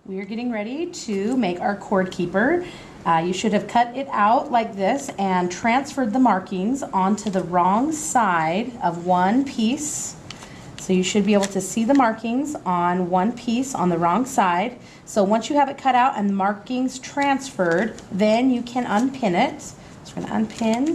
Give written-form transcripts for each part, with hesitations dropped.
We are getting ready to make our cord keeper. You should have cut it out like this and transferred the markings onto the wrong side of one piece. So you should be able to see the markings on one piece on the wrong side. So once you have it cut out and the markings transferred, then you can unpin it. So we're going to unpin.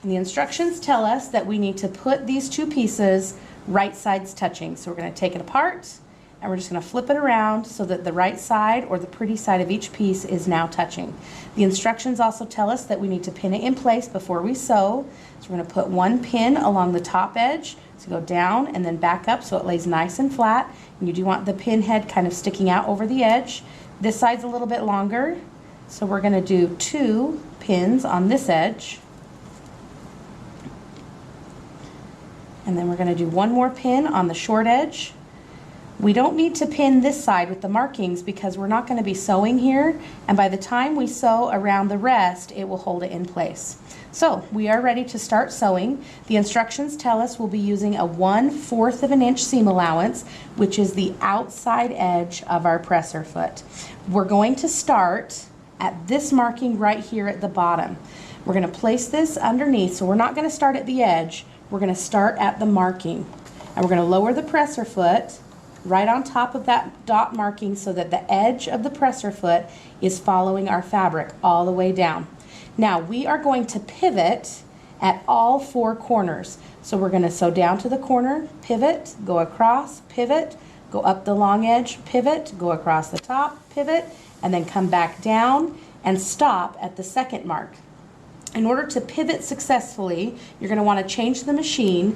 And the instructions tell us that we need to put these two pieces right sides touching. So we're going to take it apart and we're just going to flip it around so that the right side or the pretty side of each piece is now touching. The instructions also tell us that we need to pin it in place before we sew. So we're going to put one pin along the top edge, so go down and then back up so it lays nice and flat. And you do want the pin head kind of sticking out over the edge. This side's a little bit longer, so we're going to do 2 pins on this edge. And then we're going to do 1 more pin on the short edge. We don't need to pin this side with the markings because we're not going to be sewing here, and by the time we sew around the rest, it will hold it in place. So we are ready to start sewing. The instructions tell us we'll be using a 1/4 of an inch seam allowance, which is the outside edge of our presser foot. We're going to start at this marking right here at the bottom. We're going to place this underneath, so we're not going to start at the edge. We're going to start at the marking, and we're going to lower the presser foot right on top of that dot marking so that the edge of the presser foot is following our fabric all the way down. Now we are going to pivot at all 4 corners. So we're going to sew down to the corner, pivot, go across, pivot, go up the long edge, pivot, go across the top, pivot, and then come back down and stop at the second mark. In order to pivot successfully, you're going to want to change the machine.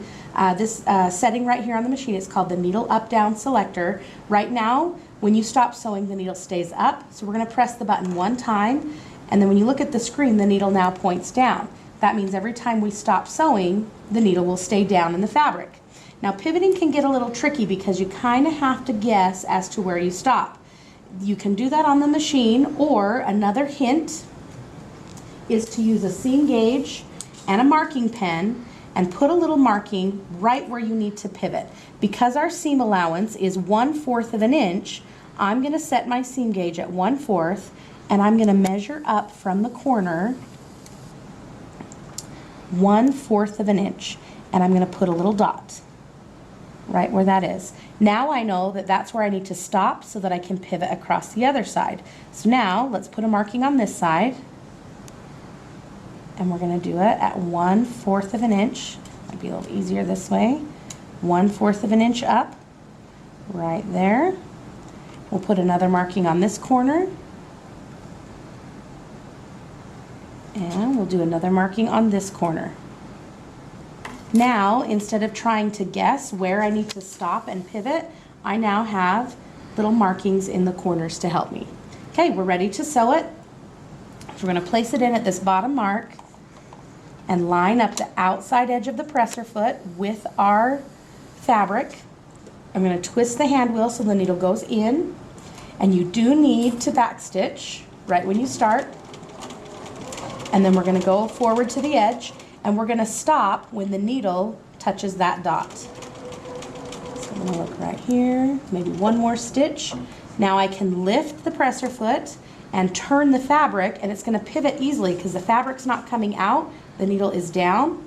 This setting right here on the machine is called the needle up-down selector. Right now, when you stop sewing, the needle stays up. So we're going to press the button 1 time, and then when you look at the screen, the needle now points down. That means every time we stop sewing, the needle will stay down in the fabric. Now pivoting can get a little tricky because you kind of have to guess as to where you stop. You can do that on the machine, or another hint is to use a seam gauge and a marking pen and put a little marking right where you need to pivot. Because our seam allowance is 1/4 of an inch, I'm going to set my seam gauge at 1/4 and I'm going to measure up from the corner 1/4 of an inch, and I'm going to put a little dot right where that is. Now I know that that's where I need to stop so that I can pivot across the other side. So now let's put a marking on this side. And we're going to do it at 1/4 of an inch. Might be a little easier this way. 1/4 of an inch up, right there. We'll put another marking on this corner. And we'll do another marking on this corner. Now, instead of trying to guess where I need to stop and pivot, I now have little markings in the corners to help me. Okay, we're ready to sew it. So we're going to place it in at this bottom mark and line up the outside edge of the presser foot with our fabric. I'm going to twist the hand wheel so the needle goes in, and you do need to back stitch right when you start. And then we're going to go forward to the edge, and we're going to stop when the needle touches that dot. So I'm going to look right here, maybe 1 more stitch. Now I can lift the presser foot and turn the fabric, and it's going to pivot easily because the fabric's not coming out, the needle is down,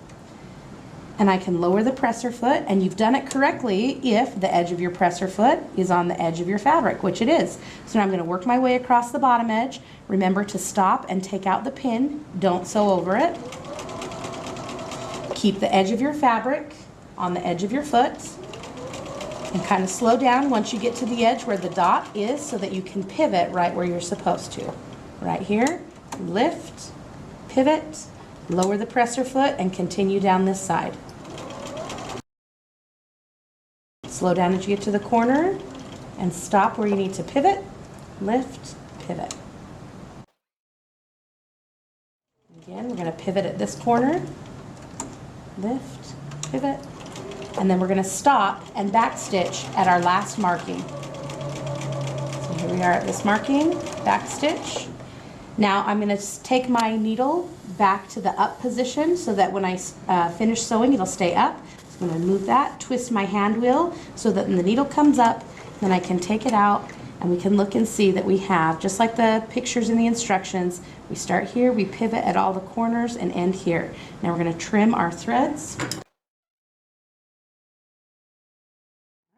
and I can lower the presser foot, and you've done it correctly if the edge of your presser foot is on the edge of your fabric, which it is. So now I'm going to work my way across the bottom edge. Remember to stop and take out the pin, don't sew over it. Keep the edge of your fabric on the edge of your foot, and kind of slow down once you get to the edge where the dot is so that you can pivot right where you're supposed to. Right here, lift, pivot, lower the presser foot, and continue down this side. Slow down as you get to the corner and stop where you need to pivot, lift, pivot. Again, we're going to pivot at this corner, lift, pivot, and then we're going to stop and back stitch at our last marking. So here we are at this marking, back stitch. Now I'm going to take my needle back to the up position so that when I finish sewing it'll stay up. So I'm going to move that, twist my hand wheel so that when the needle comes up, Then I can take it out and we can look and see that we have, just like the pictures in the instructions, we start here, we pivot at all the corners and end here. Now we're going to trim our threads. All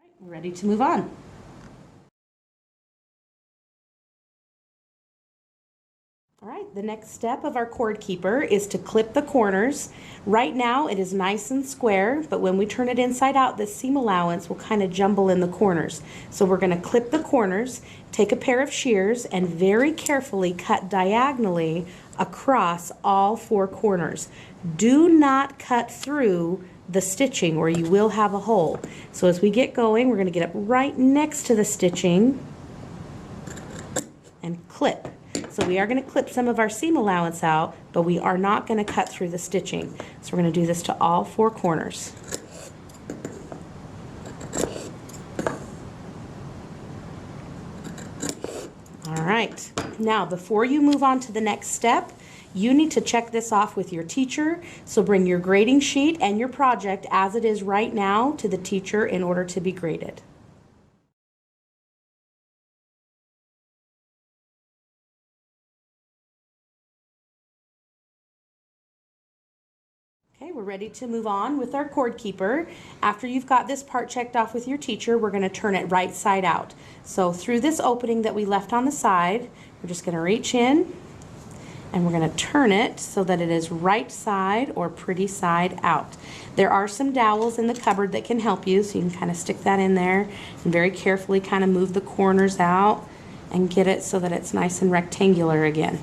right, we're ready to move on. All right, the next step of our cord keeper is to clip the corners. Right now it is nice and square, but when we turn it inside out, this seam allowance will kind of jumble in the corners. So we're going to clip the corners, take a pair of shears, and very carefully cut diagonally across all 4 corners. Do not cut through the stitching or you will have a hole. So as we get going, we're going to get up right next to the stitching and clip. So we are going to clip some of our seam allowance out, but we are not going to cut through the stitching. So we're going to do this to all 4 corners. All right, now before you move on to the next step, you need to check this off with your teacher. So bring your grading sheet and your project as it is right now to the teacher in order to be graded. Okay, we're ready to move on with our cord keeper. After you've got this part checked off with your teacher, we're going to turn it right side out. So through this opening that we left on the side, we're just going to reach in and we're going to turn it so that it is right side or pretty side out. There are some dowels in the cupboard that can help you, so you can kind of stick that in there and very carefully kind of move the corners out and get it so that it's nice and rectangular again.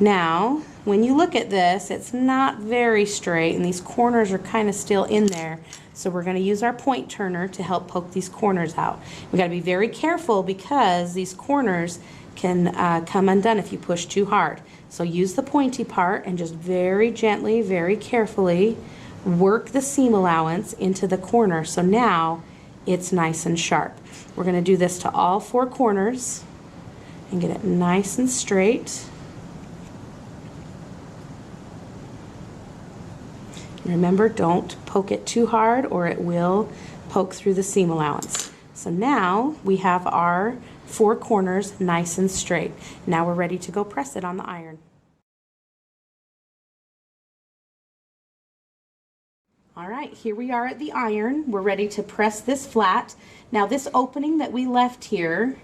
Now, when you look at this, it's not very straight and these corners are kind of still in there. So we're going to use our point turner to help poke these corners out. We've got to be very careful because these corners can come undone if you push too hard. So use the pointy part and just very gently, very carefully work the seam allowance into the corner. So now it's nice and sharp. We're going to do this to all 4 corners and get it nice and straight. Remember, don't poke it too hard or it will poke through the seam allowance. So now we have our 4 corners nice and straight. Now we're ready to go press it on the iron. All right, here we are at the iron. We're ready to press this flat. Now this opening that we left here,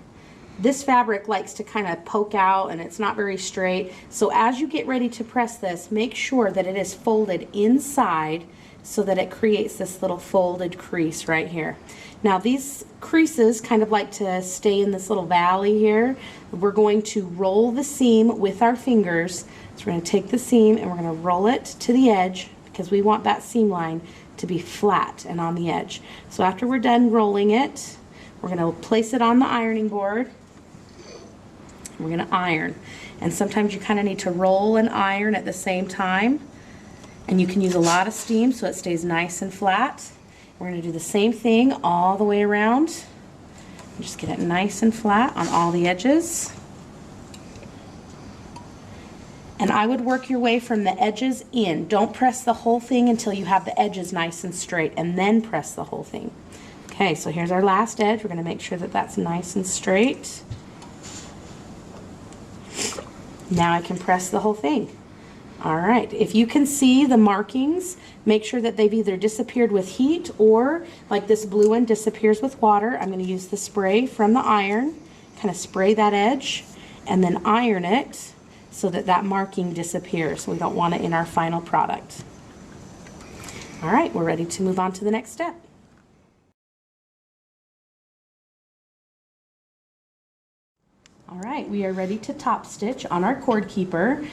this fabric likes to kind of poke out and it's not very straight. So as you get ready to press this, make sure that it is folded inside so that it creates this little folded crease right here. Now these creases kind of like to stay in this little valley here. We're going to roll the seam with our fingers. So we're going to take the seam and we're going to roll it to the edge because we want that seam line to be flat and on the edge. So after we're done rolling it, we're going to place it on the ironing board. We're going to iron, and sometimes you kind of need to roll and iron at the same time, and you can use a lot of steam so it stays nice and flat. We're going to do the same thing all the way around. Just get it nice and flat on all the edges. And I would work your way from the edges in. Don't press the whole thing until you have the edges nice and straight, and then press the whole thing. Okay, so here's our last edge. We're going to make sure that that's nice and straight. Now I can press the whole thing. All right, if you can see the markings, make sure that they've either disappeared with heat or like this blue one disappears with water. I'm going to use the spray from the iron, kind of spray that edge and then iron it so that that marking disappears. We don't want it in our final product. All right, we're ready to move on to the next step. All right, we are ready to top stitch on our cord keeper.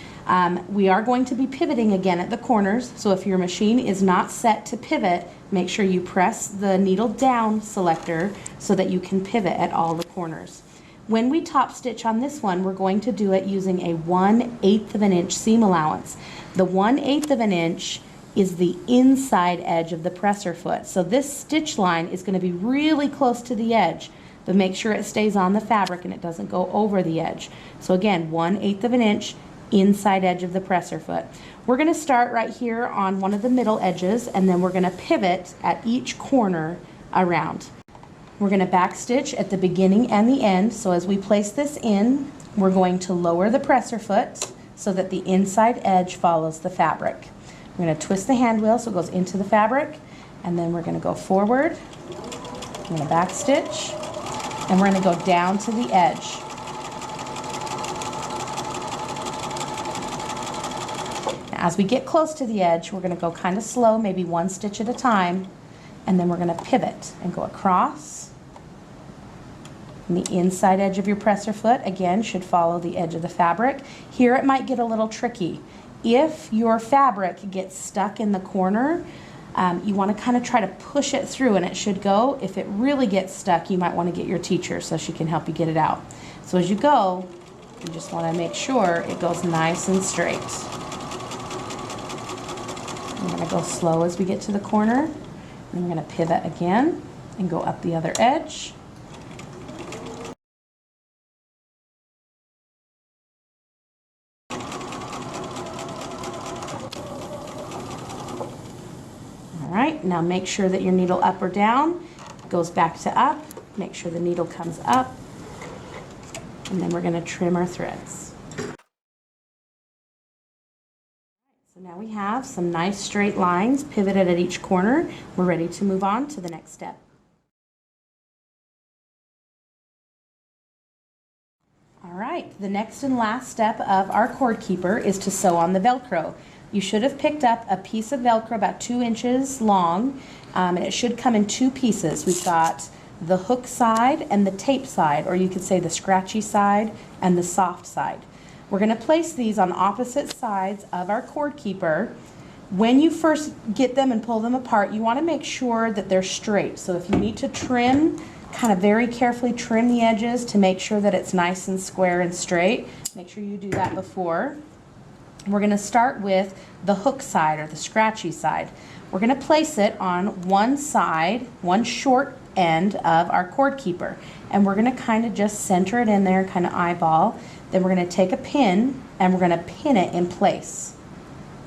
We are going to be pivoting again at the corners, so if your machine is not set to pivot, make sure you press the needle down selector so that you can pivot at all the corners. When we top stitch on this one, we're going to do it using a 1/8 of an inch seam allowance. The 1/8 of an inch is the inside edge of the presser foot, so this stitch line is going to be really close to the edge. But make sure it stays on the fabric and it doesn't go over the edge. So again, 1/8 of an inch inside edge of the presser foot. We're going to start right here on one of the middle edges and then we're going to pivot at each corner around. We're going to back stitch at the beginning and the end. So as we place this in, we're going to lower the presser foot so that the inside edge follows the fabric. We're going to twist the hand wheel so it goes into the fabric, and then we're going to go forward. I'm going to back stitch, and we're going to go down to the edge. As we get close to the edge, we're going to go kind of slow, maybe one stitch at a time, and then we're going to pivot and go across. And the inside edge of your presser foot, again, should follow the edge of the fabric. Here it might get a little tricky. If your fabric gets stuck in the corner, you want to kind of try to push it through and it should go. If it really gets stuck, you might want to get your teacher so she can help you get it out. So as you go, you just want to make sure it goes nice and straight. We're going to go slow as we get to the corner, and we're going to pivot again and go up the other edge. All right, now make sure that your needle up or down goes back to up. Make sure the needle comes up, and then we're going to trim our threads. So now we have some nice straight lines pivoted at each corner. We're ready to move on to the next step. All right, the next and last step of our cord keeper is to sew on the Velcro. You should have picked up a piece of Velcro about 2 inches long, and it should come in 2 pieces. We've got the hook side and the tape side, or you could say the scratchy side and the soft side. We're going to place these on opposite sides of our cord keeper. When you first get them and pull them apart, you want to make sure that they're straight. So if you need to trim, kind of very carefully trim the edges to make sure that it's nice and square and straight. Make sure you do that before. We're going to start with the hook side or the scratchy side. We're going to place it on one side, one short end of our cord keeper, and we're going to kind of just center it in there, kind of eyeball. Then we're going to take a pin and we're going to pin it in place.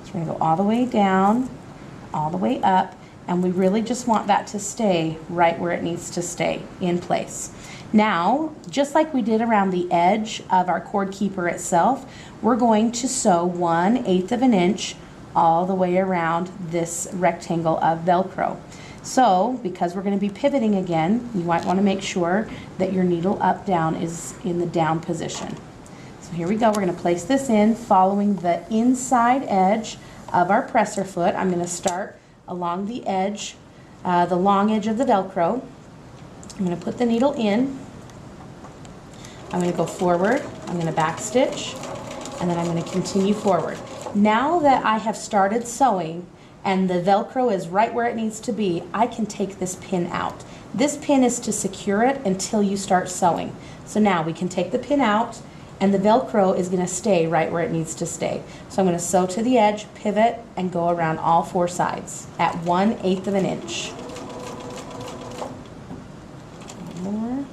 So we're going to go all the way down, all the way up, and we really just want that to stay right where it needs to stay, in place. Now, just like we did around the edge of our cord keeper itself, we're going to sew 1/8 of an inch all the way around this rectangle of Velcro. So, because we're going to be pivoting again, you might want to make sure that your needle up down is in the down position. So here we go, we're going to place this in following the inside edge of our presser foot. I'm going to start along the edge, the long edge of the Velcro. I'm going to put the needle in. I'm going to go forward, I'm going to back stitch, and then I'm going to continue forward. Now that I have started sewing and the Velcro is right where it needs to be, I can take this pin out. This pin is to secure it until you start sewing. So now we can take the pin out, and the Velcro is going to stay right where it needs to stay. So I'm going to sew to the edge, pivot, and go around all 4 sides at 1/8 of an inch. One more.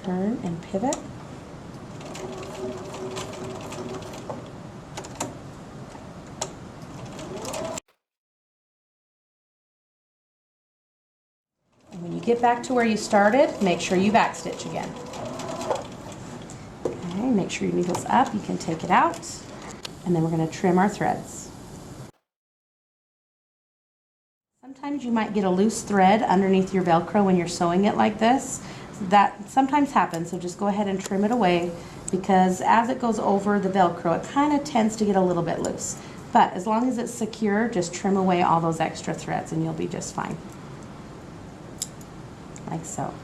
Turn and pivot. And when you get back to where you started, make sure you backstitch again. Okay, make sure your needle's up. You can take it out, and then we're going to trim our threads. Sometimes you might get a loose thread underneath your Velcro when you're sewing it like this. That sometimes happens, so just go ahead and trim it away, because as it goes over the Velcro, it kind of tends to get a little bit loose. But as long as it's secure, just trim away all those extra threads and you'll be just fine. Like so.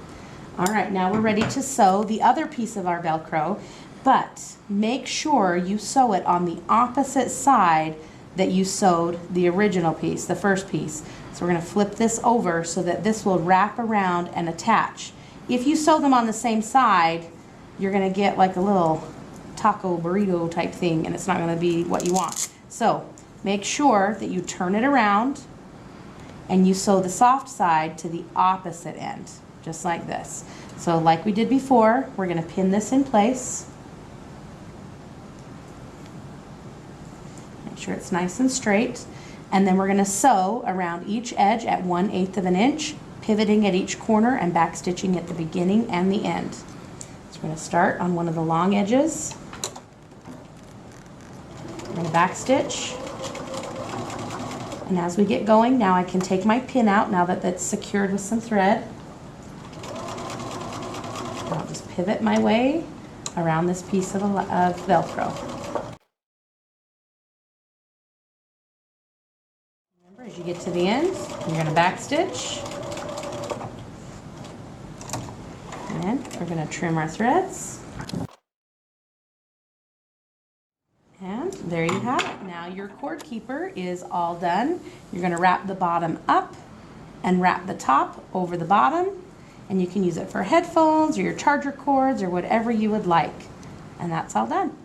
All right, now we're ready to sew the other piece of our Velcro, but make sure you sew it on the opposite side that you sewed the original piece, the first piece. So we're going to flip this over so that this will wrap around and attach. If you sew them on the same side, you're going to get like a little taco burrito type thing, and it's not going to be what you want. So make sure that you turn it around and you sew the soft side to the opposite end, just like this. So like we did before, we're going to pin this in place. Make sure it's nice and straight. And then we're going to sew around each edge at 1/8 of an inch, pivoting at each corner and back stitching at the beginning and the end. So we're going to start on one of the long edges. I'm going to back stitch. And as we get going, now I can take my pin out now that that's secured with some thread. And I'll just pivot my way around this piece of Velcro. Remember, as you get to the end, you're going to back stitch. And we're going to trim our threads. And there you have it. Now your cord keeper is all done. You're going to wrap the bottom up and wrap the top over the bottom. And you can use it for headphones or your charger cords or whatever you would like. And that's all done.